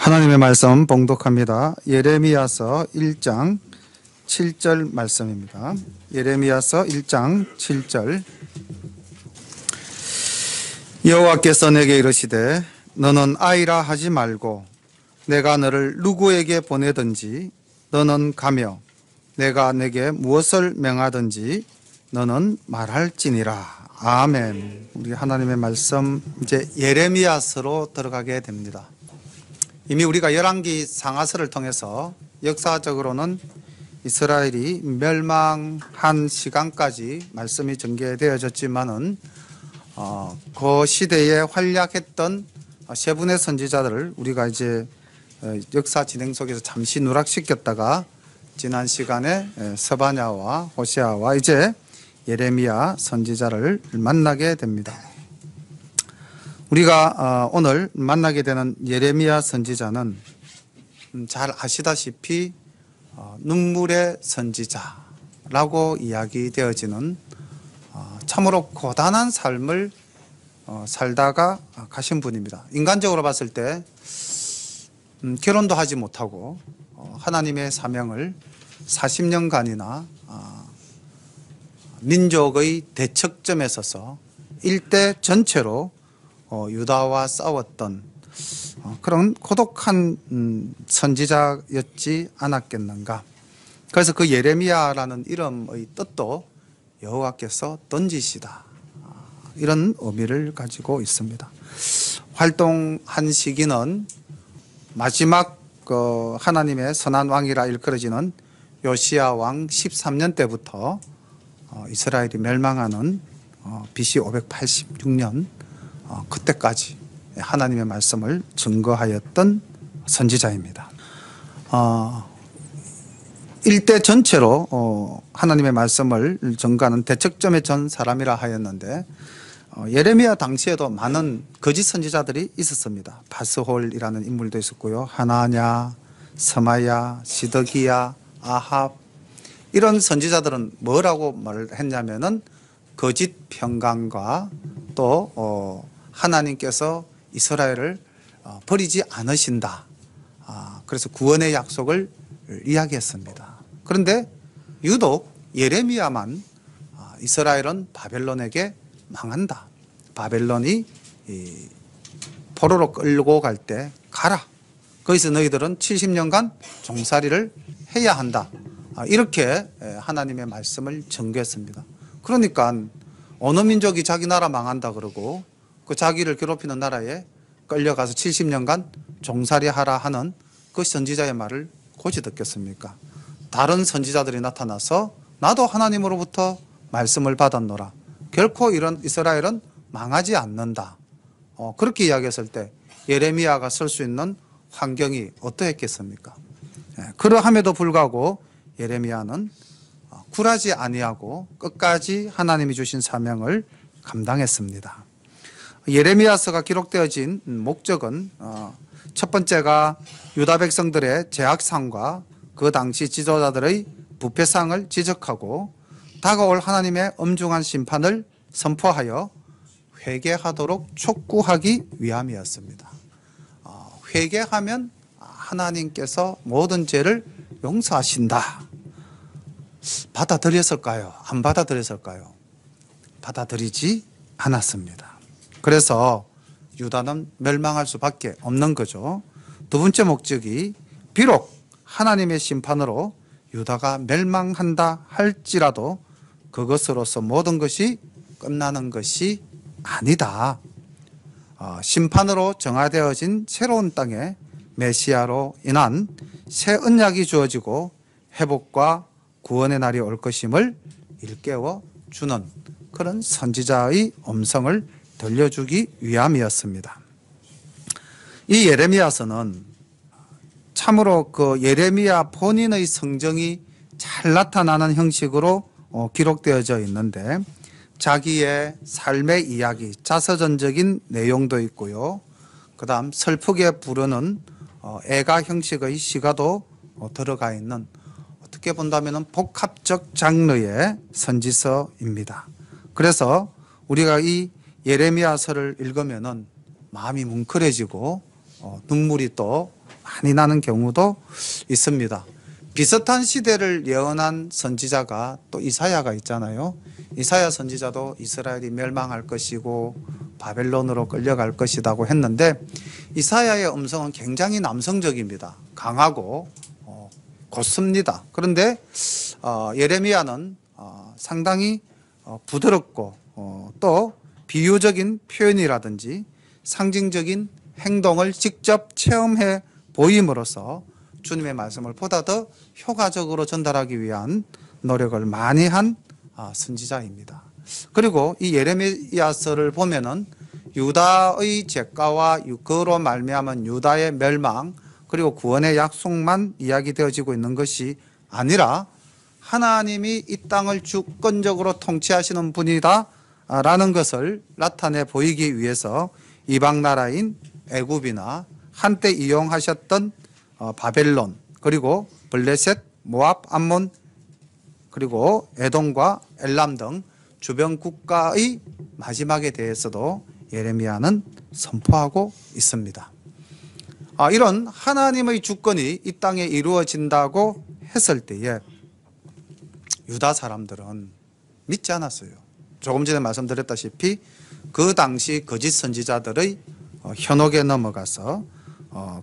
하나님의 말씀 봉독합니다. 예레미야서 1장 7절 말씀입니다. 예레미야서 1장 7절. 여호와께서 내게 이르시되 너는 아이라 하지 말고 내가 너를 누구에게 보내든지 너는 가며 내가 내게 무엇을 명하든지 너는 말할지니라. 아멘. 우리 하나님의 말씀 이제 예레미야서로 들어가게 됩니다. 이미 우리가 열왕기 상하서를 통해서 역사적으로는 이스라엘이 멸망한 시간까지 말씀이 전개되어졌지만은 그 시대에 활약했던 세 분의 선지자들을 우리가 이제 역사 진행 속에서 잠시 누락시켰다가 지난 시간에 스바냐와 호세아와 이제 예레미야 선지자를 만나게 됩니다. 우리가 오늘 만나게 되는 예레미야 선지자는 잘 아시다시피 눈물의 선지자라고 이야기되어지는 참으로 고단한 삶을 살다가 가신 분입니다. 인간적으로 봤을 때 결혼도 하지 못하고 하나님의 사명을 40년간이나 민족의 대척점에 서서 일대 전체로 유다와 싸웠던 그런 고독한 선지자였지 않았겠는가. 그래서 그 예레미야라는 이름의 뜻도 여호와께서 던지시다, 이런 의미를 가지고 있습니다. 활동한 시기는 마지막 하나님의 선한 왕이라 일컬어지는 요시야 왕 13년 때부터 이스라엘이 멸망하는 BC 586년 그때까지 하나님의 말씀을 증거하였던 선지자입니다. 일대 전체로 하나님의 말씀을 증거하는 대척점의 전 사람이라 하였는데 예레미야 당시에도 많은 거짓 선지자들이 있었습니다. 바스홀이라는 인물도 있었고요. 하나냐, 스마야, 시드기야, 아합, 이런 선지자들은 뭐라고 말을 했냐면은 거짓 평강과 또 하나님께서 이스라엘을 버리지 않으신다, 그래서 구원의 약속을 이야기했습니다. 그런데 유독 예레미야만 이스라엘은 바벨론에게 망한다, 바벨론이 포로로 끌고 갈 때 가라, 거기서 너희들은 70년간 종살이를 해야 한다, 이렇게 하나님의 말씀을 전개했습니다. 그러니까 어느 민족이 자기 나라 망한다 그러고 그 자기를 괴롭히는 나라에 끌려가서 70년간 종살이 하라 하는 그 선지자의 말을 고지 듣겠습니까? 다른 선지자들이 나타나서 나도 하나님으로부터 말씀을 받았노라, 결코 이런 이스라엘은 망하지 않는다, 그렇게 이야기했을 때 예레미야가 설 수 있는 환경이 어떠했겠습니까? 그러함에도 불구하고 예레미야는 굴하지 아니하고 끝까지 하나님이 주신 사명을 감당했습니다. 예레미야서가 기록되어진 목적은 첫 번째가 유다 백성들의 죄악상과 그 당시 지도자들의 부패상을 지적하고 다가올 하나님의 엄중한 심판을 선포하여 회개하도록 촉구하기 위함이었습니다. 회개하면 하나님께서 모든 죄를 용서하신다. 받아들였을까요? 안 받아들였을까요? 받아들이지 않았습니다. 그래서 유다는 멸망할 수밖에 없는 거죠. 두 번째 목적이 비록 하나님의 심판으로 유다가 멸망한다 할지라도 그것으로서 모든 것이 끝나는 것이 아니다. 심판으로 정화되어진 새로운 땅에 메시아로 인한 새 언약이 주어지고 회복과 구원의 날이 올 것임을 일깨워 주는 그런 선지자의 음성을 들려주기 위함이었습니다. 이 예레미야서는 참으로 그 예레미야 본인의 성정이 잘 나타나는 형식으로 기록되어져 있는데 자기의 삶의 이야기, 자서전적인 내용도 있고요. 그 다음 슬프게 부르는 애가 형식의 시가도 들어가 있는, 어떻게 본다면 복합적 장르의 선지서입니다. 그래서 우리가 이 예레미야서를 읽으면은 마음이 뭉클해지고 눈물이 또 많이 나는 경우도 있습니다. 비슷한 시대를 예언한 선지자가 또 이사야가 있잖아요. 이사야 선지자도 이스라엘이 멸망할 것이고 바벨론으로 끌려갈 것이라고 했는데 이사야의 음성은 굉장히 남성적입니다. 강하고 곧습니다. 그런데 예레미야는 상당히 부드럽고 또 비유적인 표현이라든지 상징적인 행동을 직접 체험해 보임으로써 주님의 말씀을 보다 더 효과적으로 전달하기 위한 노력을 많이 한 선지자입니다. 그리고 이 예레미야서를 보면은 유다의 죄가와 그로 말미암은 유다의 멸망 그리고 구원의 약속만 이야기되어지고 있는 것이 아니라 하나님이 이 땅을 주권적으로 통치하시는 분이다 라는 것을 나타내 보이기 위해서 이방 나라인 애굽이나 한때 이용하셨던 바벨론 그리고 블레셋, 모압, 암몬 그리고 에돔과 엘람 등 주변 국가의 마지막에 대해서도 예레미야는 선포하고 있습니다. 이런 하나님의 주권이 이 땅에 이루어진다고 했을 때에 유다 사람들은 믿지 않았어요. 조금 전에 말씀드렸다시피 그 당시 거짓 선지자들의 현혹에 넘어가서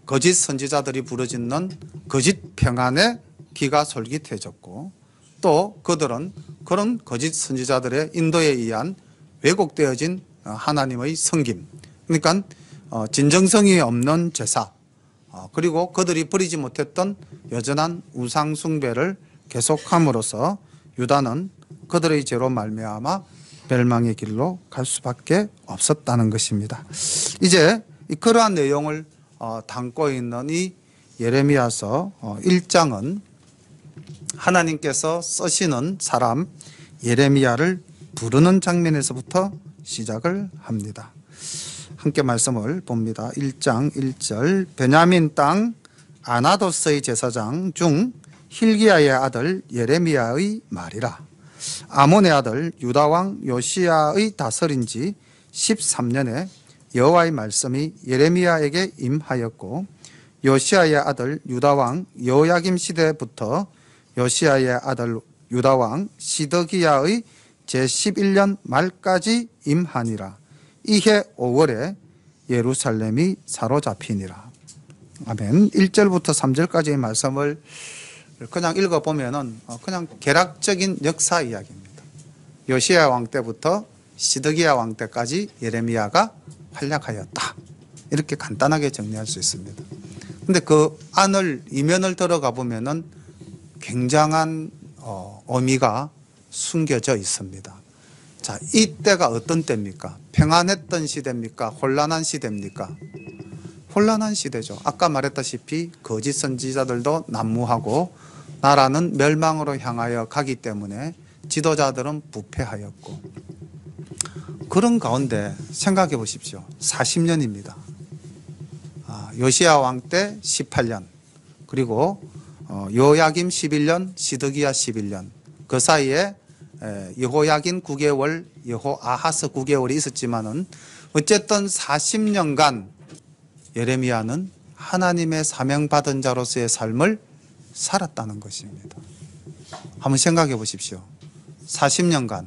거짓 선지자들이 부르짖는 거짓 평안에 귀가 솔깃해졌고 또 그들은 그런 거짓 선지자들의 인도에 의한 왜곡되어진 하나님의 섬김 그러니까 진정성이 없는 제사 그리고 그들이 버리지 못했던 여전한 우상 숭배를 계속함으로써 유다는 그들의 죄로 말미암아 멸망의 길로 갈 수밖에 없었다는 것입니다. 이제 그러한 내용을 담고 있는 이 예레미야서 1장은 하나님께서 쓰시는 사람 예레미야를 부르는 장면에서부터 시작을 합니다. 함께 말씀을 봅니다. 1장 1절 베냐민 땅 아나도스의 제사장 중 힐기야의 아들 예레미야의 말이라. 아몬의 아들 유다왕 요시야의 다스린 지 13년에 여호와의 말씀이 예레미야에게 임하였고 요시야의 아들 유다왕 여호야김 시대부터 요시야의 아들 유다왕 시드기야의 제11년 말까지 임하니라. 이해 5월에 예루살렘이 사로잡히니라. 아멘. 1절부터 3절까지의 말씀을 그냥 읽어보면은 그냥 개락적인 역사 이야기입니다. 요시야 왕 때부터 시드기야 왕 때까지 예레미야가 활약하였다. 이렇게 간단하게 정리할 수 있습니다. 근데 그 안을 이면을 들어가 보면은 굉장한 의미가 숨겨져 있습니다. 자, 이때가 어떤 때입니까? 평안했던 시대입니까? 혼란한 시대입니까? 혼란한 시대죠. 아까 말했다시피 거짓 선지자들도 난무하고 나라는 멸망으로 향하여 가기 때문에 지도자들은 부패하였고 그런 가운데 생각해 보십시오. 40년입니다. 요시야 왕 때 18년 그리고 여호야김 11년 시드기야 11년 그 사이에 여호야긴 9개월 여호아하스 9개월이 있었지만은 어쨌든 40년간 예레미야는 하나님의 사명받은 자로서의 삶을 살았다는 것입니다. 한번 생각해 보십시오. 40년간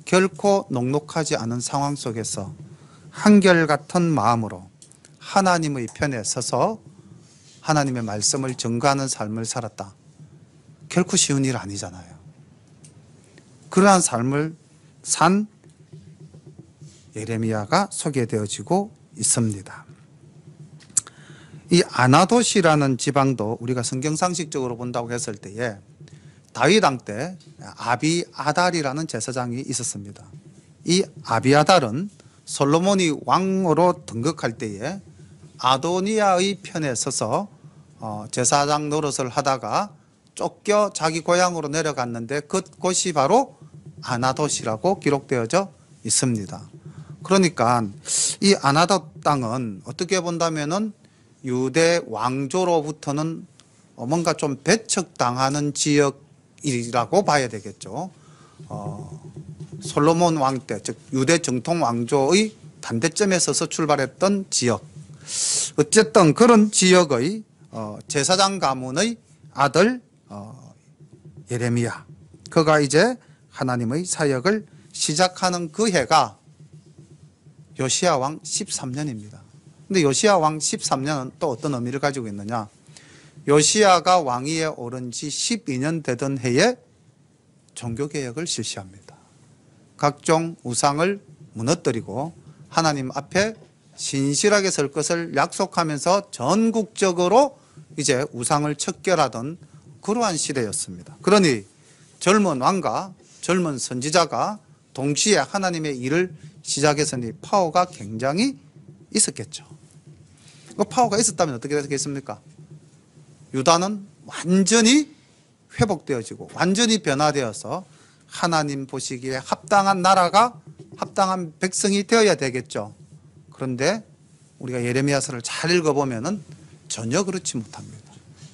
결코 녹록하지 않은 상황 속에서 한결같은 마음으로 하나님의 편에 서서 하나님의 말씀을 전가하는 삶을 살았다. 결코 쉬운 일 아니잖아요. 그러한 삶을 산 예레미야가 소개되어지고 있습니다. 이 아나돗이라는 지방도 우리가 성경상식적으로 본다고 했을 때에 다윗 왕 때 아비아달이라는 제사장이 있었습니다. 이 아비아달은 솔로몬이 왕으로 등극할 때에 아도니아의 편에 서서 제사장 노릇을 하다가 쫓겨 자기 고향으로 내려갔는데 그곳이 바로 아나돗이라고 기록되어져 있습니다. 그러니까 이 아나돗 땅은 어떻게 본다면은 유대 왕조로부터는 뭔가 좀 배척당하는 지역이라고 봐야 되겠죠. 솔로몬 왕 때, 즉 유대 정통 왕조의 반대점에 서서 출발했던 지역. 어쨌든 그런 지역의 제사장 가문의 아들 예레미야, 그가 이제 하나님의 사역을 시작하는 그 해가 요시야 왕 13년입니다. 근데 요시야 왕 13년은 또 어떤 의미를 가지고 있느냐? 요시야가 왕위에 오른 지 12년 되던 해에 종교개혁을 실시합니다. 각종 우상을 무너뜨리고 하나님 앞에 신실하게 설 것을 약속하면서 전국적으로 이제 우상을 척결하던 그러한 시대였습니다. 그러니 젊은 왕과 젊은 선지자가 동시에 하나님의 일을 시작했으니 파워가 굉장히 있었겠죠. 그 파워가 있었다면 어떻게 되겠습니까? 유다는 완전히 회복되어지고 완전히 변화되어서 하나님 보시기에 합당한 나라가, 합당한 백성이 되어야 되겠죠. 그런데 우리가 예레미야서를 잘 읽어보면은 전혀 그렇지 못합니다.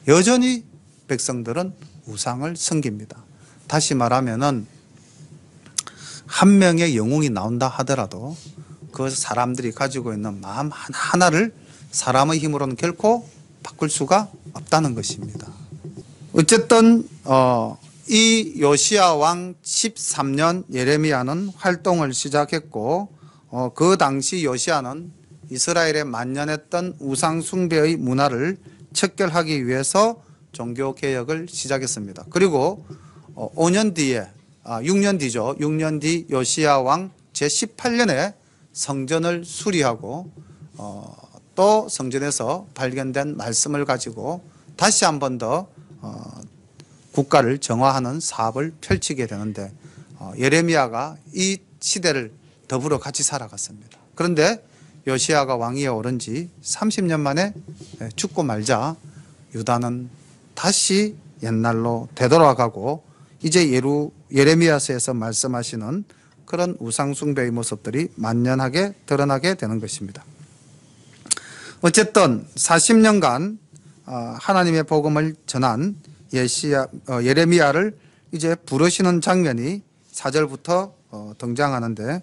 여전히 백성들은 우상을 섬깁니다. 다시 말하면은 한 명의 영웅이 나온다 하더라도 그 사람들이 가지고 있는 마음 하나하나를 사람의 힘으로는 결코 바꿀 수가 없다는 것입니다. 어쨌든 이 요시야 왕 13년 예레미야는 활동을 시작했고 그 당시 요시야는 이스라엘에 만연했던 우상 숭배의 문화를 척결하기 위해서 종교 개혁을 시작했습니다. 그리고 5년 뒤에 6년 뒤죠. 6년 뒤 요시야 왕 제18년에 성전을 수리하고 또 성전에서 발견된 말씀을 가지고 다시 한 번 더 국가를 정화하는 사업을 펼치게 되는데 예레미야가 이 시대를 더불어 같이 살아갔습니다. 그런데 요시야가 왕위에 오른 지 30년 만에 죽고 말자 유다는 다시 옛날로 되돌아가고 이제 예레미야서에서 말씀하시는 그런 우상숭배의 모습들이 만연하게 드러나게 되는 것입니다. 어쨌든 40년간 하나님의 복음을 전한 예레미야를 이제 부르시는 장면이 4절부터 등장하는데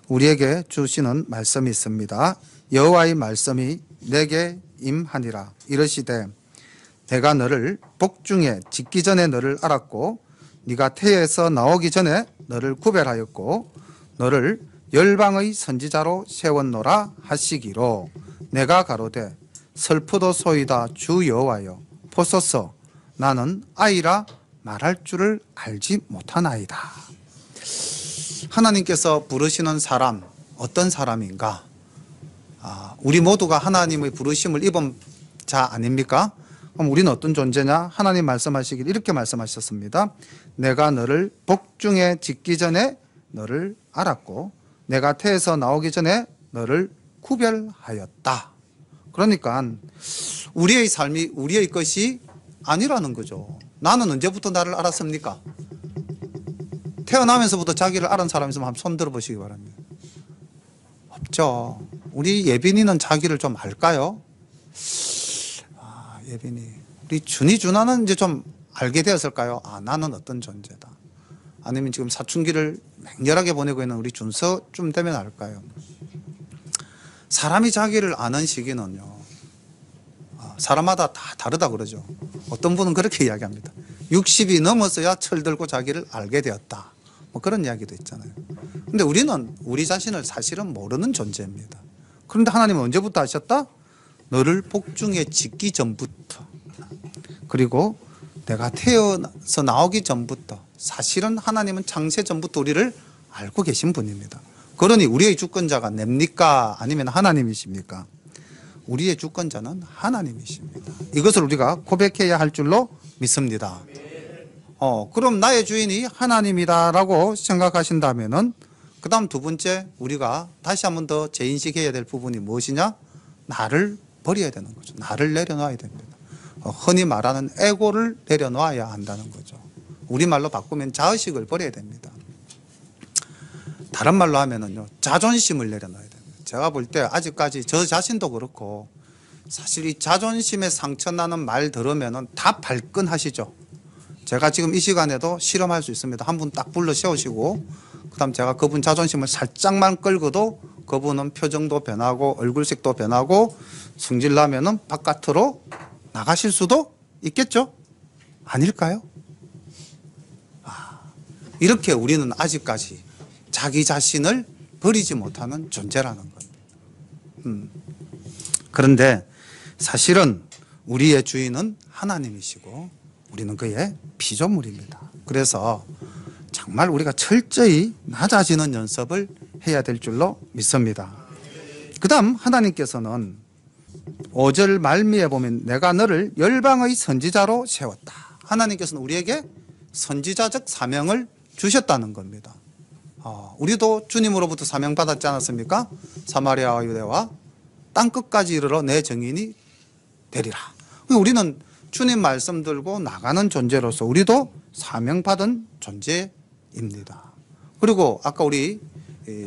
우리에게 주시는 말씀이 있습니다. 여호와의 말씀이 내게 임하니라. 이르시되 내가 너를 복중에 짓기 전에 너를 알았고 네가 태에서 나오기 전에 너를 구별하였고 너를 열방의 선지자로 세웠노라 하시기로 내가 가로되 슬프도소이다 주 여호와여 보소서 나는 아이라 말할 줄을 알지 못하나이다. 하나님께서 부르시는 사람 어떤 사람인가? 우리 모두가 하나님의 부르심을 입은 자 아닙니까? 그럼 우리는 어떤 존재냐? 하나님 말씀하시길 이렇게 말씀하셨습니다. 내가 너를 복중에 짓기 전에 너를 알았고 내가 태에서 나오기 전에 너를 구별하였다. 그러니까 우리의 삶이 우리의 것이 아니라는 거죠. 나는 언제부터 나를 알았습니까? 태어나면서부터 자기를 알은 사람 있으면 한번 손 들어보시기 바랍니다. 없죠. 우리 예빈이는 자기를 좀 알까요? 예빈이. 우리 준이 준하는 이제 좀 알게 되었을까요? 나는 어떤 존재다. 아니면 지금 사춘기를 맹렬하게 보내고 있는 우리 준서쯤 되면 알까요? 사람이 자기를 아는 시기는요. 사람마다 다 다르다 그러죠. 어떤 분은 그렇게 이야기합니다. 60이 넘어서야 철들고 자기를 알게 되었다. 뭐 그런 이야기도 있잖아요. 근데 우리는 우리 자신을 사실은 모르는 존재입니다. 그런데 하나님은 언제부터 아셨다? 너를 복중에 짓기 전부터 그리고 내가 태어나서 나오기 전부터 사실은 하나님은 창세 전부터 우리를 알고 계신 분입니다. 그러니 우리의 주권자가 냅니까? 아니면 하나님이십니까? 우리의 주권자는 하나님이십니다. 이것을 우리가 고백해야 할 줄로 믿습니다. 그럼 나의 주인이 하나님이다라고 생각하신다면은 그 다음 두 번째 우리가 다시 한 번 더 재인식해야 될 부분이 무엇이냐? 나를 버려야 되는 거죠. 나를 내려놔야 됩니다. 흔히 말하는 에고를 내려놔야 한다는 거죠. 우리말로 바꾸면 자의식을 버려야 됩니다. 다른 말로 하면은요, 자존심을 내려놔야 됩니다. 제가 볼 때 아직까지 저 자신도 그렇고 사실 이 자존심에 상처나는 말 들으면은 다 발끈하시죠. 제가 지금 이 시간에도 실험할 수 있습니다. 한 분 딱 불러 세우시고 그다음 제가 그분 자존심을 살짝만 끌고도 그분은 표정도 변하고 얼굴색도 변하고 성질나면은 바깥으로 나가실 수도 있겠죠? 아닐까요? 이렇게 우리는 아직까지 자기 자신을 버리지 못하는 존재라는 겁니다. 그런데 사실은 우리의 주인은 하나님이시고 우리는 그의 피조물입니다. 그래서 정말 우리가 철저히 낮아지는 연습을 해야 될 줄로 믿습니다. 그 다음 하나님께서는 5절 말미에 보면 내가 너를 열방의 선지자로 세웠다. 하나님께서는 우리에게 선지자적 사명을 주셨다는 겁니다. 우리도 주님으로부터 사명 받았지 않았습니까? 사마리아와 유대와 땅끝까지 이르러 내 증인이 되리라. 우리는 주님 말씀 들고 나가는 존재로서 우리도 사명받은 존재입니다. 그리고 아까 우리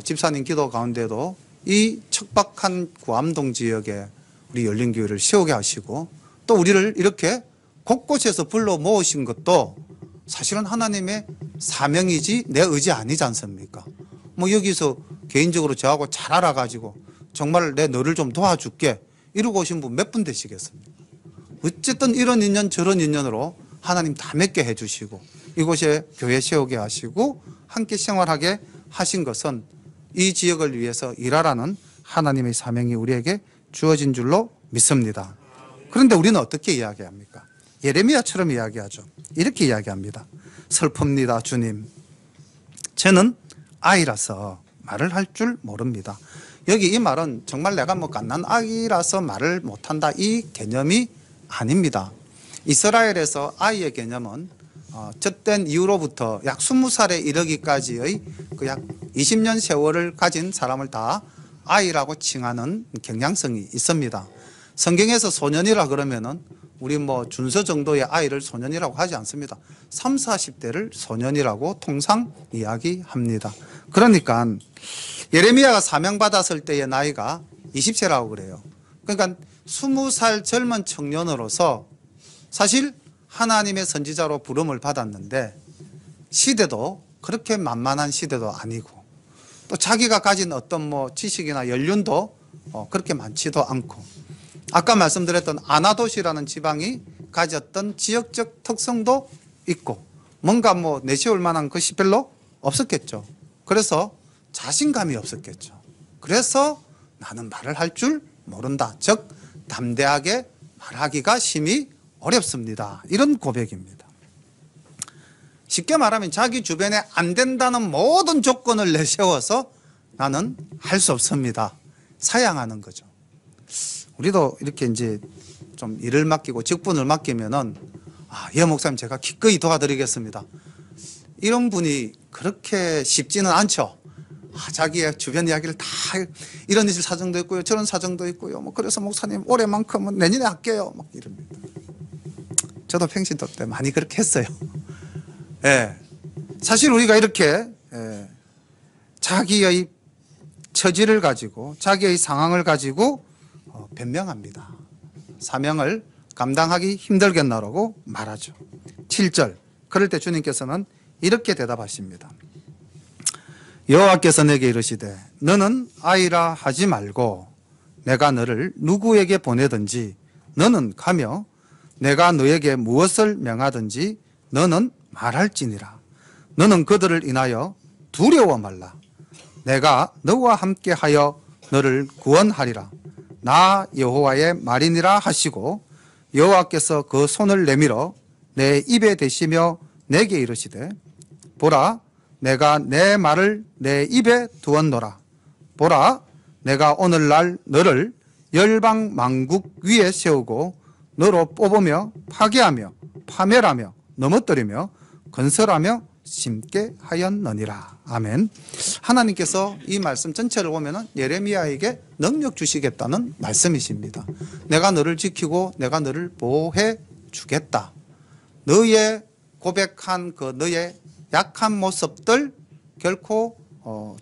집사님 기도 가운데도 이 척박한 구암동 지역에 우리 열린교회를 세우게 하시고 또 우리를 이렇게 곳곳에서 불러 모으신 것도 사실은 하나님의 사명이지 내 의지 아니지 않습니까? 뭐 여기서 개인적으로 저하고 잘 알아가지고 정말 내 너를 좀 도와줄게 이러고 오신 분 몇 분 되시겠습니까? 어쨌든 이런 인연 저런 인연으로 하나님 다 맺게 해주시고 이곳에 교회 세우게 하시고 함께 생활하게 하신 것은 이 지역을 위해서 일하라는 하나님의 사명이 우리에게 주어진 줄로 믿습니다. 그런데 우리는 어떻게 이야기합니까? 예레미야처럼 이야기하죠. 이렇게 이야기합니다. 슬픕니다, 주님. 저는 아이라서 말을 할 줄 모릅니다. 여기 이 말은 정말 내가 뭐 갓난 아이라서 말을 못한다 이 개념이 아닙니다. 이스라엘에서 아이의 개념은 젖된 이후로부터 약 20살에 이르기까지의 그 약 20년 세월을 가진 사람을 다 아이라고 칭하는 경향성이 있습니다. 성경에서 소년이라 그러면은 우리 뭐 준서 정도의 아이를 소년이라고 하지 않습니다. 30, 40대를 소년이라고 통상 이야기합니다. 그러니까 예레미야가 사명받았을 때의 나이가 20세라고 그래요. 그러니까 20살 젊은 청년으로서 사실 하나님의 선지자로 부름을 받았는데 시대도 그렇게 만만한 시대도 아니고 또 자기가 가진 어떤 뭐 지식이나 연륜도 그렇게 많지도 않고 아까 말씀드렸던 아나도시라는 지방이 가졌던 지역적 특성도 있고 뭔가 뭐 내세울 만한 것이 별로 없었겠죠. 그래서 자신감이 없었겠죠. 그래서 나는 말을 할 줄 모른다. 즉 담대하게 말하기가 심히 어렵습니다. 이런 고백입니다. 쉽게 말하면 자기 주변에 안 된다는 모든 조건을 내세워서 나는 할 수 없습니다. 사양하는 거죠. 우리도 이렇게 이제 좀 일을 맡기고 직분을 맡기면은 예 목사님 제가 기꺼이 도와드리겠습니다. 이런 분이 그렇게 쉽지는 않죠. 자기의 주변 이야기를 다 이런 사정도 있고요, 저런 사정도 있고요. 뭐 그래서 목사님 올해만큼은 내년에 할게요. 막 이럽니다. 저도 평신도 때 많이 그렇게 했어요. 예. 사실 우리가 이렇게 자기의 처지를 가지고 자기의 상황을 가지고 변명합니다. 사명을 감당하기 힘들겠나라고 말하죠. 7절. 그럴 때 주님께서는 이렇게 대답하십니다. 여호와께서 내게 이르시되 너는 아이라 하지 말고 내가 너를 누구에게 보내든지 너는 가며 내가 너에게 무엇을 명하든지 너는 말할지니라. 너는 그들을 인하여 두려워 말라. 내가 너와 함께하여 너를 구원하리라. 나 여호와의 말이니라 하시고 여호와께서 그 손을 내밀어 내 입에 대시며 내게 이르시되 보라 내가 내 말을 내 입에 두었노라. 보라 내가 오늘날 너를 열방 만국 위에 세우고 너로 뽑으며 파괴하며 파멸하며 넘어뜨리며 건설하며 심게 하였느니라. 아멘. 하나님께서 이 말씀 전체를 보면 예레미야에게 능력 주시겠다는 말씀이십니다. 내가 너를 지키고 내가 너를 보호해 주겠다. 너의 고백한 그 너의 약한 모습들 결코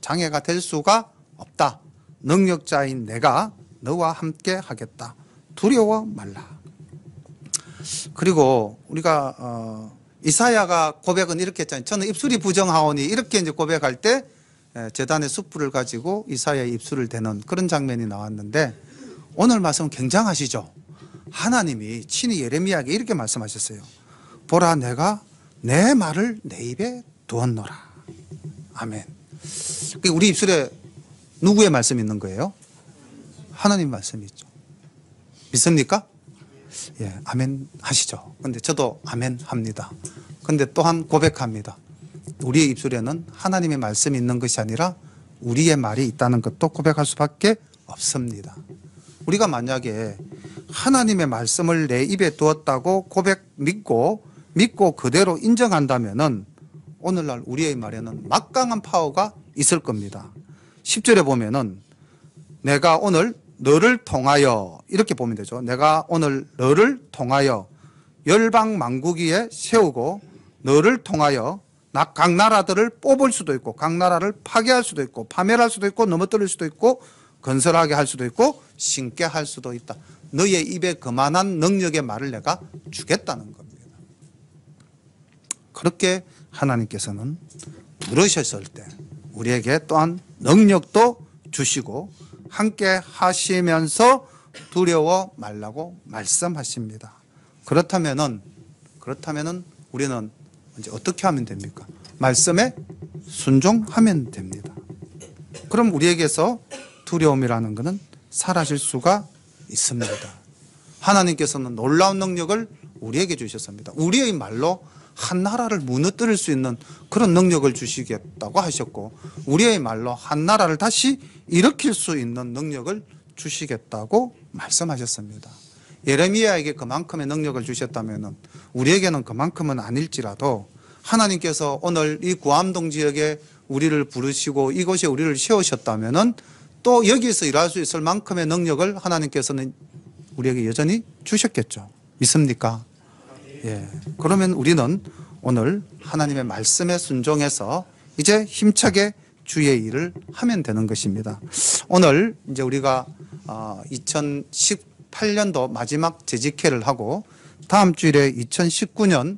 장애가 될 수가 없다. 능력자인 내가 너와 함께 하겠다. 두려워 말라. 그리고 우리가 이사야가 고백은 이렇게 했잖아요. 저는 입술이 부정하오니 이렇게 이제 고백할 때 제단의 숯불을 가지고 이사야의 입술을 대는 그런 장면이 나왔는데 오늘 말씀은 굉장하시죠. 하나님이 친히 예레미야에게 이렇게 말씀하셨어요. 보라, 내가 내 말을 내 입에 두었노라. 아멘. 우리 입술에 누구의 말씀이 있는 거예요? 하나님 말씀이 있죠. 믿습니까? 예, 아멘 하시죠. 근데 저도 아멘 합니다. 근데 또한 고백합니다. 우리의 입술에는 하나님의 말씀이 있는 것이 아니라 우리의 말이 있다는 것도 고백할 수밖에 없습니다. 우리가 만약에 하나님의 말씀을 내 입에 두었다고 믿고 그대로 인정한다면은 오늘날 우리의 말에는 막강한 파워가 있을 겁니다. 10절에 보면은 내가 오늘 너를 통하여 이렇게 보면 되죠. 내가 오늘 너를 통하여 열방 만국위에 세우고 너를 통하여 각 나라들을 뽑을 수도 있고 각 나라를 파괴할 수도 있고 파멸할 수도 있고 넘어뜨릴 수도 있고 건설하게 할 수도 있고 신께 할 수도 있다. 너의 입에 그만한 능력의 말을 내가 주겠다는 겁니다. 그렇게 하나님께서는 부르셨을 때 우리에게 또한 능력도 주시고 함께 하시면서 두려워 말라고 말씀하십니다. 그렇다면은 우리는 이제 어떻게 하면 됩니까? 말씀에 순종하면 됩니다. 그럼 우리에게서 두려움이라는 것은 사라질 수가 있습니다. 하나님께서는 놀라운 능력을 우리에게 주셨습니다. 우리의 말로 한 나라를 무너뜨릴 수 있는 그런 능력을 주시겠다고 하셨고 우리의 말로 한 나라를 다시 일으킬 수 있는 능력을 주시겠다고 말씀하셨습니다. 예레미야에게 그만큼의 능력을 주셨다면 우리에게는 그만큼은 아닐지라도 하나님께서 오늘 이 구암동 지역에 우리를 부르시고 이곳에 우리를 세우셨다면 또 여기서 일할 수 있을 만큼의 능력을 하나님께서는 우리에게 여전히 주셨겠죠. 믿습니까? 예. 그러면 우리는 오늘 하나님의 말씀에 순종해서 이제 힘차게 주의 일을 하면 되는 것입니다. 오늘 이제 우리가 2018년도 마지막 재직회를 하고 다음 주일에 2019년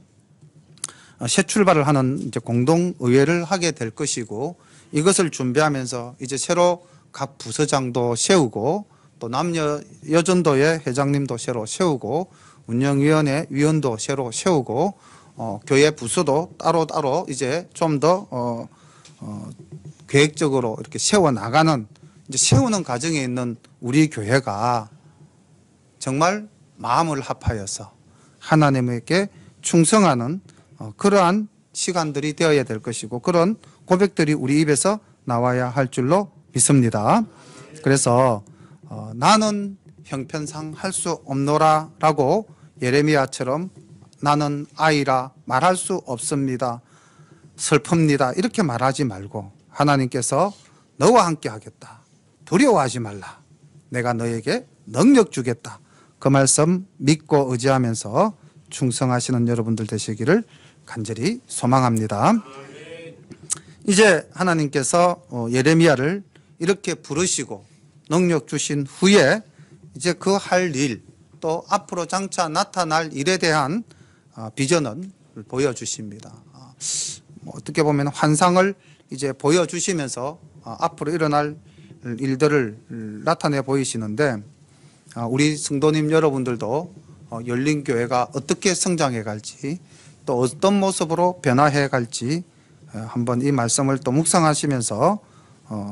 새 출발을 하는 이제 공동의회를 하게 될 것이고 이것을 준비하면서 이제 새로 각 부서장도 세우고 또 남녀 여전도의 회장님도 새로 세우고 운영위원회 위원도 새로 세우고 교회 부서도 따로 이제 좀 더 계획적으로 이렇게 세워 나가는 이제 세우는 과정에 있는 우리 교회가 정말 마음을 합하여서 하나님에게 충성하는 그러한 시간들이 되어야 될 것이고 그런 고백들이 우리 입에서 나와야 할 줄로 믿습니다. 그래서 나는 형편상 할 수 없노라 라고 예레미야처럼 나는 아이라 말할 수 없습니다. 슬픕니다. 이렇게 말하지 말고 하나님께서 너와 함께 하겠다. 두려워하지 말라. 내가 너에게 능력 주겠다. 그 말씀 믿고 의지하면서 충성하시는 여러분들 되시기를 간절히 소망합니다. 이제 하나님께서 예레미야를 이렇게 부르시고 능력 주신 후에 이제 그 할 일, 또 앞으로 장차 나타날 일에 대한 비전을 보여주십니다. 어떻게 보면 환상을 이제 보여주시면서 앞으로 일어날 일들을 나타내 보이시는데 우리 성도님 여러분들도 열린 교회가 어떻게 성장해 갈지 또 어떤 모습으로 변화해 갈지 한번 이 말씀을 또 묵상하시면서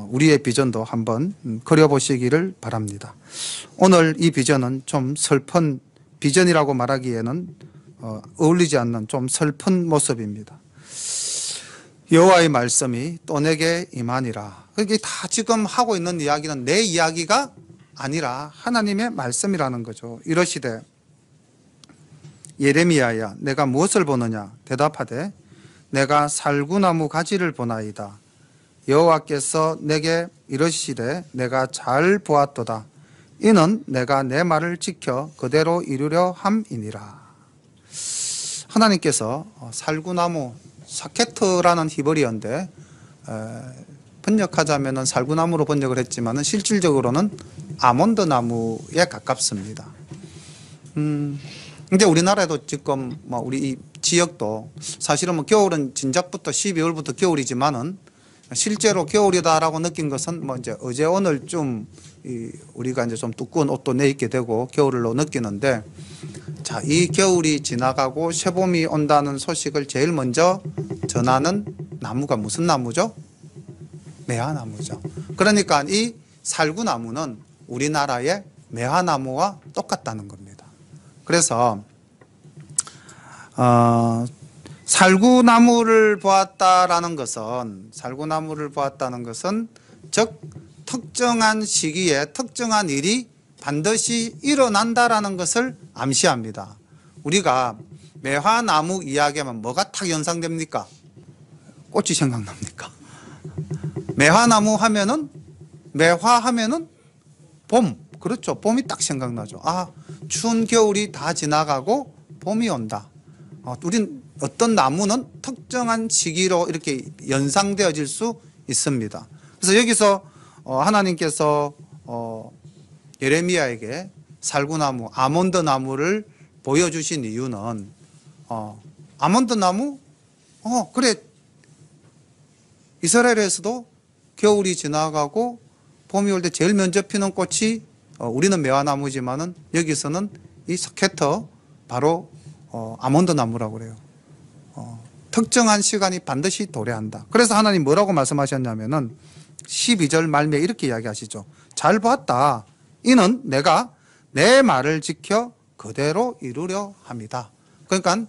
우리의 비전도 한번 그려보시기를 바랍니다. 오늘 이 비전은 좀 슬픈 비전이라고 말하기에는 어울리지 않는 좀 슬픈 모습입니다. 여호와의 말씀이 또 내게 임하니라. 이게 다 지금 하고 있는 이야기는 내 이야기가 아니라 하나님의 말씀이라는 거죠. 이러시되 예레미야야 내가 무엇을 보느냐 대답하되 내가 살구나무 가지를 보나이다. 여호와께서 내게 이러시되 내가 잘 보았도다. 이는 내가 내 말을 지켜 그대로 이루려 함이니라. 하나님께서 살구나무 사케트라는 히브리어인데 번역하자면 살구나무로 번역을 했지만 실질적으로는 아몬드 나무에 가깝습니다. 근데 우리나라에도 지금 우리 이 지역도 사실은 겨울은 진작부터 12월부터 겨울이지만은 실제로 겨울이다라고 느낀 것은 뭐 이제 어제 오늘쯤 우리가 이제 좀 두꺼운 옷도 내 입게 되고 겨울로 느끼는데, 자, 이 겨울이 지나가고 새봄이 온다는 소식을 제일 먼저 전하는 나무가 무슨 나무죠? 매화나무죠. 그러니까 이 살구나무는 우리나라의 매화나무와 똑같다는 겁니다. 그래서 살구나무를 보았다는 것은 즉 특정한 시기에 특정한 일이 반드시 일어난다라는 것을 암시합니다. 우리가 매화나무 이야기하면 뭐가 탁 연상됩니까? 꽃이 생각납니까? 매화나무 하면은, 매화하면은 봄, 그렇죠. 봄이 딱 생각나죠. 아, 추운 겨울이 다 지나가고 봄이 온다. 우린 어떤 나무는 특정한 시기로 이렇게 연상되어질 수 있습니다. 그래서 여기서 하나님께서 예레미야에게 살구나무, 아몬드 나무를 보여주신 이유는 아몬드 나무? 그래, 이스라엘에서도 겨울이 지나가고 봄이 올 때 제일 먼저 피는 꽃이 우리는 매화나무지만은 여기서는 이 스케터, 바로 아몬드 나무라고 그래요. 특정한 시간이 반드시 도래한다. 그래서 하나님 뭐라고 말씀하셨냐면은 12절 말미에 이렇게 이야기하시죠. 잘 보았다. 이는 내가 내 말을 지켜 그대로 이루려 합니다. 그러니까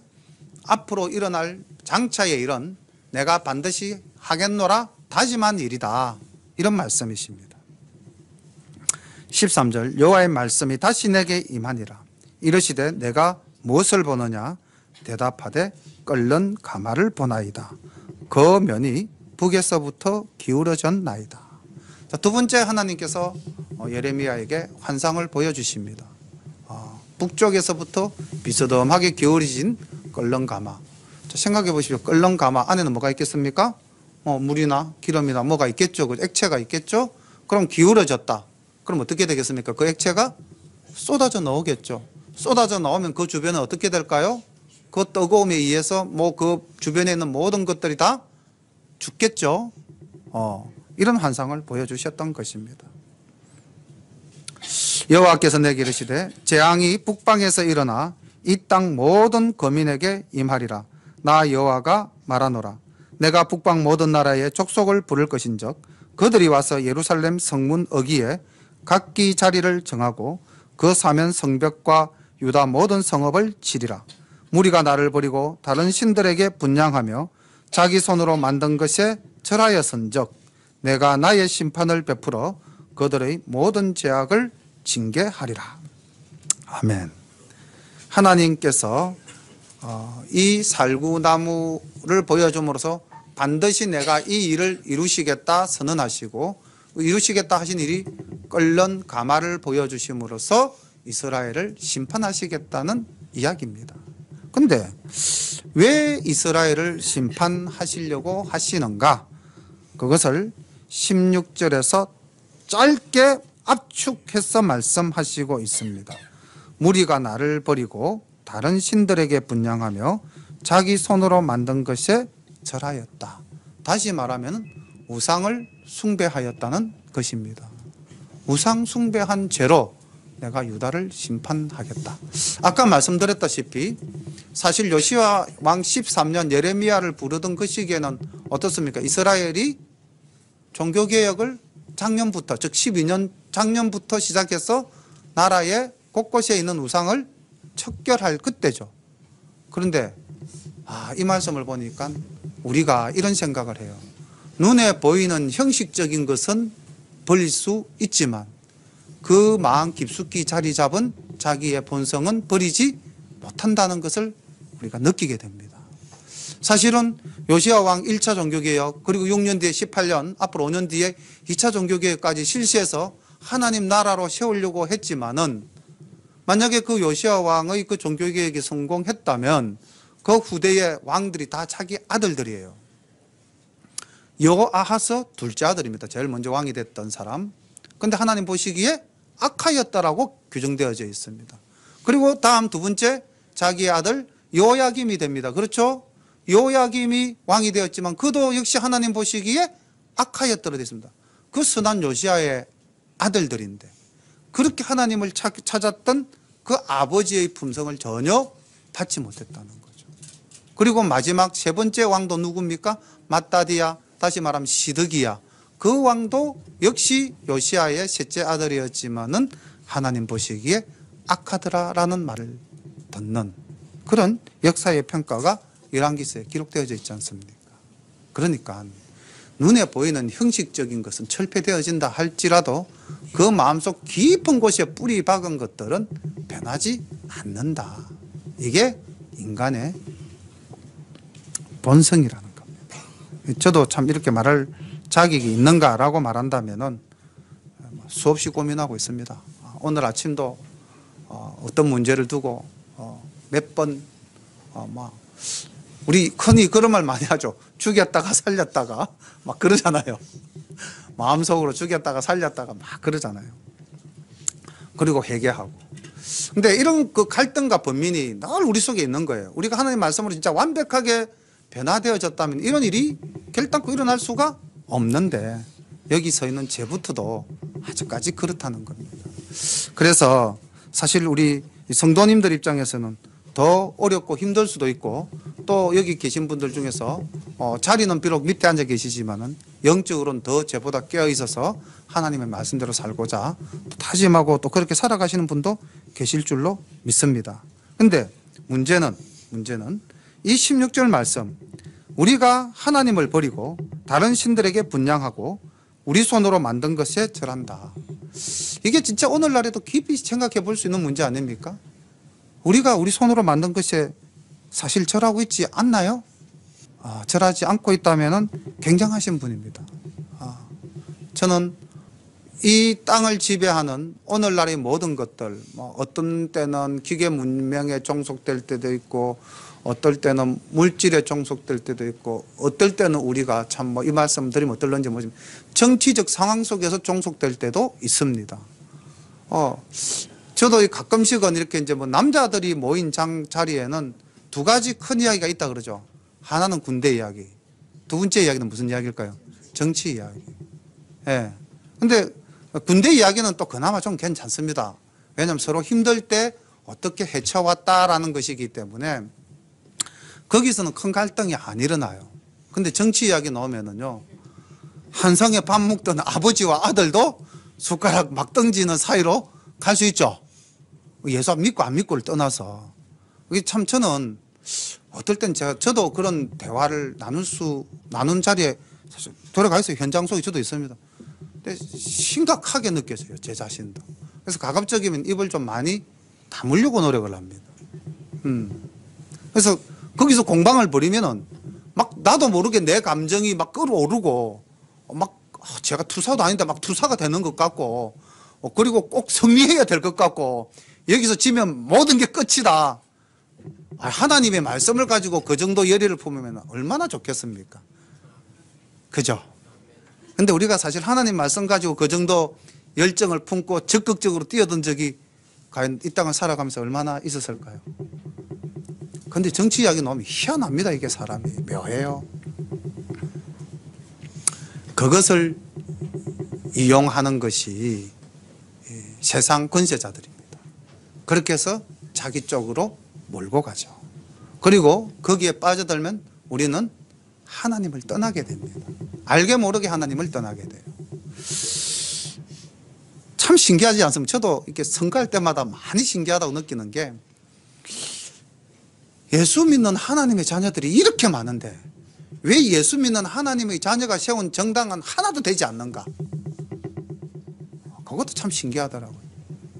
앞으로 일어날 장차의 일은 내가 반드시 하겠노라 다짐한 일이다. 이런 말씀이십니다. 13절 여호와의 말씀이 다시 내게 임하니라. 이르시되 내가 무엇을 보느냐? 대답하되 끓는 가마를 보나이다. 그 면이 북에서부터 기울어졌나이다. 자, 두 번째, 하나님께서 예레미야에게 환상을 보여주십니다. 북쪽에서부터 비스듬하게 기울어진 끓는 가마. 자, 생각해 보십시오. 끓는 가마 안에는 뭐가 있겠습니까? 물이나 기름이나 뭐가 있겠죠. 그 액체가 있겠죠. 그럼 기울어졌다. 그럼 어떻게 되겠습니까? 그 액체가 쏟아져 나오겠죠. 쏟아져 나오면 그 주변은 어떻게 될까요? 그 뜨거움에 의해서 그 주변에 있는 모든 것들이 다 죽겠죠. 이런 환상을 보여주셨던 것입니다. 여호와께서 내게 이르시되 재앙이 북방에서 일어나 이 땅 모든 거민에게 임하리라. 나 여호와가 말하노라. 내가 북방 모든 나라의 족속을 부를 것인즉 그들이 와서 예루살렘 성문 어귀에 각기 자리를 정하고 그 사면 성벽과 유다 모든 성읍을 치리라. 무리가 나를 버리고 다른 신들에게 분향하며 자기 손으로 만든 것에 절하였은즉 내가 나의 심판을 베풀어 그들의 모든 죄악을 징계하리라. 아멘. 하나님께서 이 살구나무를 보여줌으로써 반드시 내가 이 일을 이루시겠다 선언하시고, 이루시겠다 하신 일이 끓는 가마를 보여주심으로써 이스라엘을 심판하시겠다는 이야기입니다. 근데 왜 이스라엘을 심판하시려고 하시는가? 그것을 16절에서 짧게 압축해서 말씀하시고 있습니다. 무리가 나를 버리고 다른 신들에게 분향하며 자기 손으로 만든 것에 절하였다. 다시 말하면 우상을 숭배하였다는 것입니다. 우상 숭배한 죄로 내가 유다를 심판하겠다. 아까 말씀드렸다시피 사실 요시야 왕 13년 예레미야를 부르던 그 시기에는 어떻습니까? 이스라엘이 종교개혁을 작년부터, 즉 12년 작년부터 시작해서 나라의 곳곳에 있는 우상을 척결할 그때죠. 그런데 이 말씀을 보니까 우리가 이런 생각을 해요. 눈에 보이는 형식적인 것은 버릴 수 있지만 그 마음 깊숙이 자리 잡은 자기의 본성은 버리지 못한다는 것을 우리가 느끼게 됩니다. 사실은 요시야 왕 1차 종교개혁, 그리고 6년 뒤에 18년, 앞으로 5년 뒤에 2차 종교개혁까지 실시해서 하나님 나라로 세우려고 했지만은 만약에 그 요시야 왕의 그 종교개혁이 성공했다면 그 후대의 왕들이 다 자기 아들들이에요. 여호아하스 둘째 아들입니다. 제일 먼저 왕이 됐던 사람. 근데 하나님 보시기에 악하였다라고 규정되어져 있습니다. 그리고 다음 두 번째 자기의 아들 요야김이 됩니다. 그렇죠? 요야김이 왕이 되었지만 그도 역시 하나님 보시기에 악하였더라 됐습니다. 그 선한 요시야의 아들들인데 그렇게 하나님을 찾았던 그 아버지의 품성을 전혀 받지 못했다는 거죠. 그리고 마지막 세 번째 왕도 누굽니까? 맏다디야, 다시 말하면 시드기야. 그 왕도 역시 요시야의 셋째 아들이었지만은 하나님 보시기에 악하더라라는 말을 듣는 그런 역사의 평가가 열왕기서에 기록되어져 있지 않습니까? 그러니까 눈에 보이는 형식적인 것은 철폐되어진다 할지라도 그 마음속 깊은 곳에 뿌리 박은 것들은 변하지 않는다. 이게 인간의 본성이라는 겁니다. 저도 참 이렇게 말할 자격이 있는가라고 말한다면은 수없이 고민하고 있습니다. 오늘 아침도 어떤 문제를 두고 몇 번 우리 흔히 그런 말 많이 하죠. 죽였다가 살렸다가 막 그러잖아요. 마음속으로 죽였다가 살렸다가 막 그러잖아요. 그리고 회개하고. 근데 이런 그 갈등과 번민이 늘 우리 속에 있는 거예요. 우리가 하나님 말씀으로 진짜 완벽하게 변화되어졌다면 이런 일이 결단코 일어날 수가 없는데 여기 서 있는 죄부터도 아직까지 그렇다는 겁니다. 그래서 사실 우리 성도님들 입장에서는 더 어렵고 힘들 수도 있고 또 여기 계신 분들 중에서 자리는 비록 밑에 앉아 계시지만은 영적으로는 더 죄보다 깨어 있어서 하나님의 말씀대로 살고자 또 다짐하고 또 그렇게 살아가시는 분도 계실 줄로 믿습니다. 근데 문제는 이 16절 말씀 우리가 하나님을 버리고 다른 신들에게 분향하고 우리 손으로 만든 것에 절한다. 이게 진짜 오늘날에도 깊이 생각해 볼 수 있는 문제 아닙니까? 우리가 우리 손으로 만든 것에 사실 절하고 있지 않나요? 절하지 않고 있다면 굉장하신 분입니다. 저는 이 땅을 지배하는 오늘날의 모든 것들, 어떤 때는 기계 문명에 종속될 때도 있고 어떨 때는 물질에 종속될 때도 있고 어떨 때는 우리가 참 이 말씀 드리면 어떨런지 모르지만 정치적 상황 속에서 종속될 때도 있습니다. 저도 가끔씩은 이렇게 이제 남자들이 모인 자리에는 두 가지 큰 이야기가 있다 그러죠. 하나는 군대 이야기, 두 번째 이야기는 무슨 이야기일까요? 정치 이야기. 예. 근데 군대 이야기는 또 그나마 좀 괜찮습니다. 왜냐하면 서로 힘들 때 어떻게 헤쳐왔다라는 것이기 때문에 거기서는 큰 갈등이 안 일어나요. 근데 정치 이야기 나오면은요, 한상에 밥 먹던 아버지와 아들도 숟가락 막 던지는 사이로 갈 수 있죠. 예수 믿고 안 믿고를 떠나서. 이게 참 저는 어떨 땐 저도 그런 대화를 나눈 자리에 사실 돌아가 있어요. 현장 속에 저도 있습니다. 근데 심각하게 느껴져요. 제 자신도. 그래서 가급적이면 입을 좀 많이 다물려고 노력을 합니다. 그래서 거기서 공방을 벌이면은 막 나도 모르게 내 감정이 막 끌어오르고 막 제가 투사도 아닌데 막 투사가 되는 것 같고 그리고 꼭 승리해야 될 것 같고 여기서 지면 모든 게 끝이다. 하나님의 말씀을 가지고 그 정도 열의를 품으면 얼마나 좋겠습니까? 그죠? 근데 우리가 사실 하나님 말씀 가지고 그 정도 열정을 품고 적극적으로 뛰어든 적이 과연 이 땅을 살아가면서 얼마나 있었을까요? 근데 정치 이야기 나오면 희한합니다. 이게 사람이 묘해요. 그것을 이용하는 것이 세상 권세자들입니다. 그렇게 해서 자기 쪽으로 몰고 가죠. 그리고 거기에 빠져들면 우리는 하나님을 떠나게 됩니다. 알게 모르게 하나님을 떠나게 돼요. 참 신기하지 않습니까? 저도 이렇게 선거할 때마다 많이 신기하다고 느끼는 게 예수 믿는 하나님의 자녀들이 이렇게 많은데 왜 예수 믿는 하나님의 자녀가 세운 정당은 하나도 되지 않는가? 그것도 참 신기하더라고요.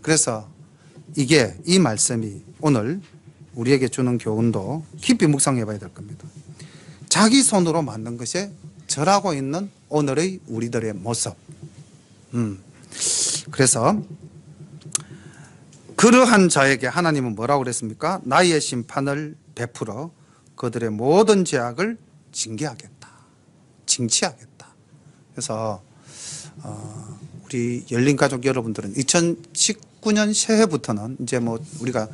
그래서 이 말씀이 오늘 우리에게 주는 교훈도 깊이 묵상해 봐야 될 겁니다. 자기 손으로 만든 것에 절하고 있는 오늘의 우리들의 모습. 그래서 그러한 자에게 하나님은 뭐라고 그랬습니까? 나의 심판을 베풀어 그들의 모든 죄악을 징계하겠다. 징치하겠다. 그래서 우리 열린가족 여러분들은 2019년 새해부터는 이제 우리가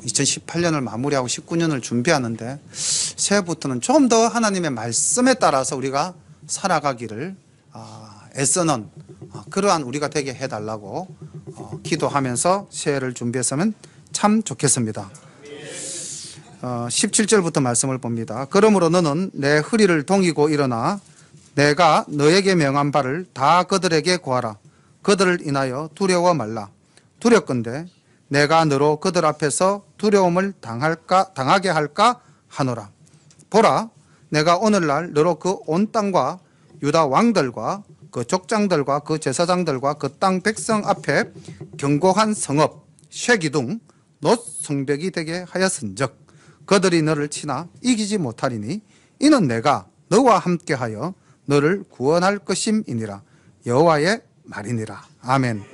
2018년을 마무리하고 19년을 준비하는데 새해부터는 좀 더 하나님의 말씀에 따라서 우리가 살아가기를 애쓰는 그러한 우리가 되게 해달라고 기도하면서 새해를 준비했으면 참 좋겠습니다. 17절부터 말씀을 봅니다. 그러므로 너는 내 허리를 동이고 일어나 내가 너에게 명한 바를 다 그들에게 구하라. 그들을 인하여 두려워 말라. 두렵건대 내가 너로 그들 앞에서 두려움을 당하게 할까 하노라. 보라, 내가 오늘날 너로 그 온 땅과 유다 왕들과 그 족장들과 그 제사장들과 그 땅 백성 앞에 견고한 성읍 쇠기둥 놋 성벽이 되게 하였은즉 그들이 너를 치나 이기지 못하리니 이는 내가 너와 함께하여 너를 구원할 것임이니라. 여호와의 말이니라. 아멘.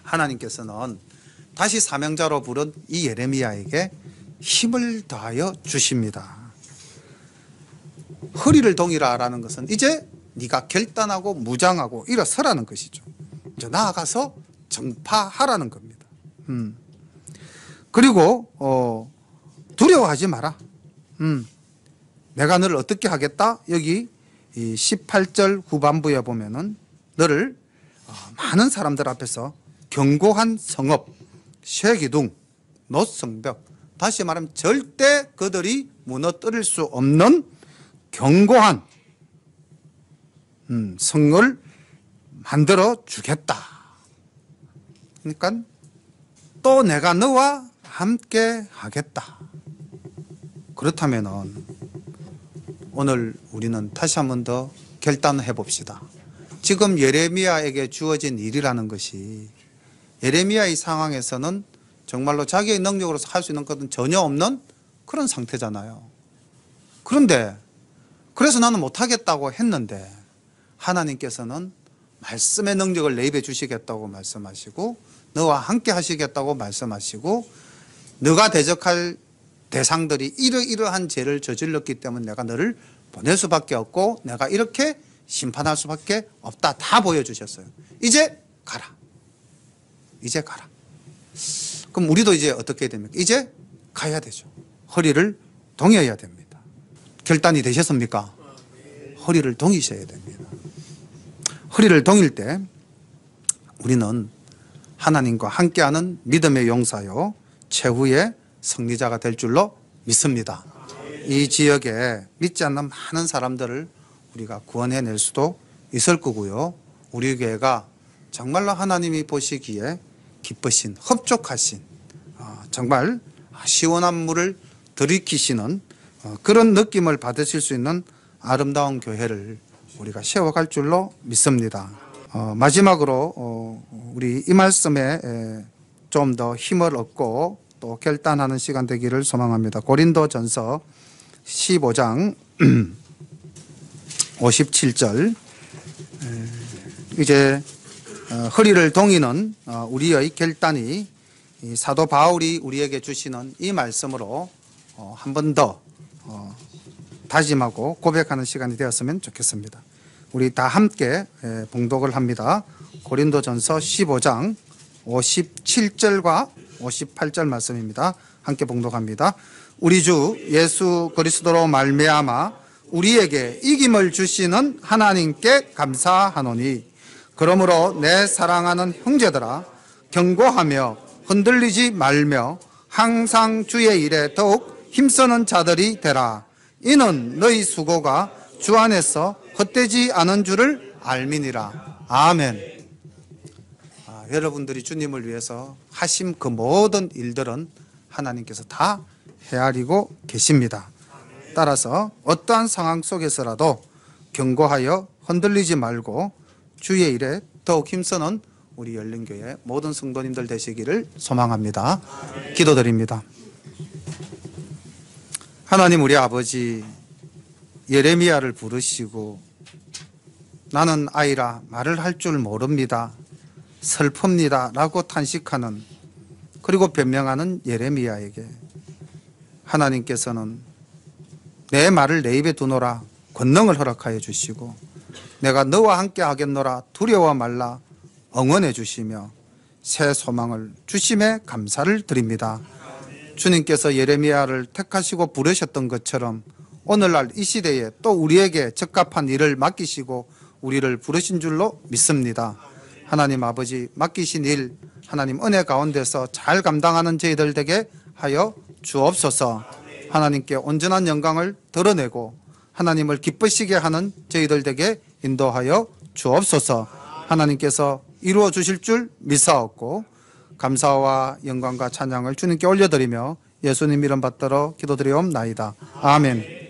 하나님께서는 다시 사명자로 부른 이 예레미야에게 힘을 더하여 주십니다. 허리를 동이라라는 것은 이제 네가 결단하고 무장하고 일어서라는 것이죠. 이제 나아가서 전파하라는 겁니다. 그리고 두려워하지 마라. 내가 너를 어떻게 하겠다? 여기 이 18절 후반부에 보면은 너를 많은 사람들 앞에서 견고한 성읍, 쇠기둥, 놋성벽, 다시 말하면 절대 그들이 무너뜨릴 수 없는 견고한 성을 만들어 주겠다. 그러니까 또 내가 너와 함께 하겠다. 그렇다면은 오늘 우리는 다시 한 번 더 결단해 봅시다. 지금 예레미야에게 주어진 일이라는 것이 예레미야의 상황에서는 정말로 자기의 능력으로서 할 수 있는 것은 전혀 없는 그런 상태잖아요. 그런데 그래서 나는 못하겠다고 했는데 하나님께서는 말씀의 능력을 내 입에 주시겠다고 말씀하시고 너와 함께 하시겠다고 말씀하시고 너가 대적할 대상들이 이러이러한 죄를 저질렀기 때문에 내가 너를 보낼 수밖에 없고 내가 이렇게 심판할 수밖에 없다. 다 보여주셨어요. 이제 가라. 이제 가라. 그럼 우리도 이제 어떻게 해야 됩니까? 이제 가야 되죠. 허리를 동여야 됩니다. 결단이 되셨습니까? 허리를 동이셔야 됩니다. 허리를 동일 때 우리는 하나님과 함께하는 믿음의 용사요 최후의 승리자가 될 줄로 믿습니다. 이 지역에 믿지 않는 많은 사람들을 우리가 구원해낼 수도 있을 거고요. 우리 교회가 정말로 하나님이 보시기에 기쁘신 흡족하신 정말 시원한 물을 들이키시는 그런 느낌을 받으실 수 있는 아름다운 교회를 우리가 세워갈 줄로 믿습니다. 마지막으로 우리 이 말씀에 좀 더 힘을 얻고 또 결단하는 시간 되기를 소망합니다. 고린도전서 15장 57절 이제 허리를 동이는 우리의 결단이 사도 바울이 우리에게 주시는 이 말씀으로 한 번 더 다짐하고 고백하는 시간이 되었으면 좋겠습니다. 우리 다 함께 봉독을 합니다. 고린도전서 15장 57절과 58절 말씀입니다. 함께 봉독합니다. 우리 주 예수 그리스도로 말미암아 우리에게 이김을 주시는 하나님께 감사하노니 그러므로 내 사랑하는 형제들아 견고하며 흔들리지 말며 항상 주의 일에 더욱 힘쓰는 자들이 되라. 이는 너희 수고가 주 안에서 헛되지 않은 줄을 알미니라. 아멘. 여러분들이 주님을 위해서 하신 그 모든 일들은 하나님께서 다 헤아리고 계십니다. 따라서 어떠한 상황 속에서라도 견고하여 흔들리지 말고 주의 일에 더욱 힘쓰는 우리 열린교회 모든 성도님들 되시기를 소망합니다. 기도드립니다. 하나님 우리 아버지 예레미야를 부르시고 나는 아이라 말을 할 줄 모릅니다. 슬픕니다 라고 탄식하는 그리고 변명하는 예레미야에게 하나님께서는 내 말을 내 입에 두노라 권능을 허락하여 주시고 내가 너와 함께 하겠노라 두려워 말라 응원해 주시며 새 소망을 주심에 감사를 드립니다. 주님께서 예레미야를 택하시고 부르셨던 것처럼 오늘날 이 시대에 또 우리에게 적합한 일을 맡기시고 우리를 부르신 줄로 믿습니다. 하나님 아버지, 맡기신 일 하나님 은혜 가운데서 잘 감당하는 저희들 되게 하여 주옵소서. 하나님께 온전한 영광을 드러내고 하나님을 기쁘시게 하는 저희들 되게 인도하여 주옵소서. 하나님께서 이루어 주실 줄 믿사옵고 감사와 영광과 찬양을 주님께 올려드리며 예수님 이름 받들어 기도드리옵나이다. 아멘.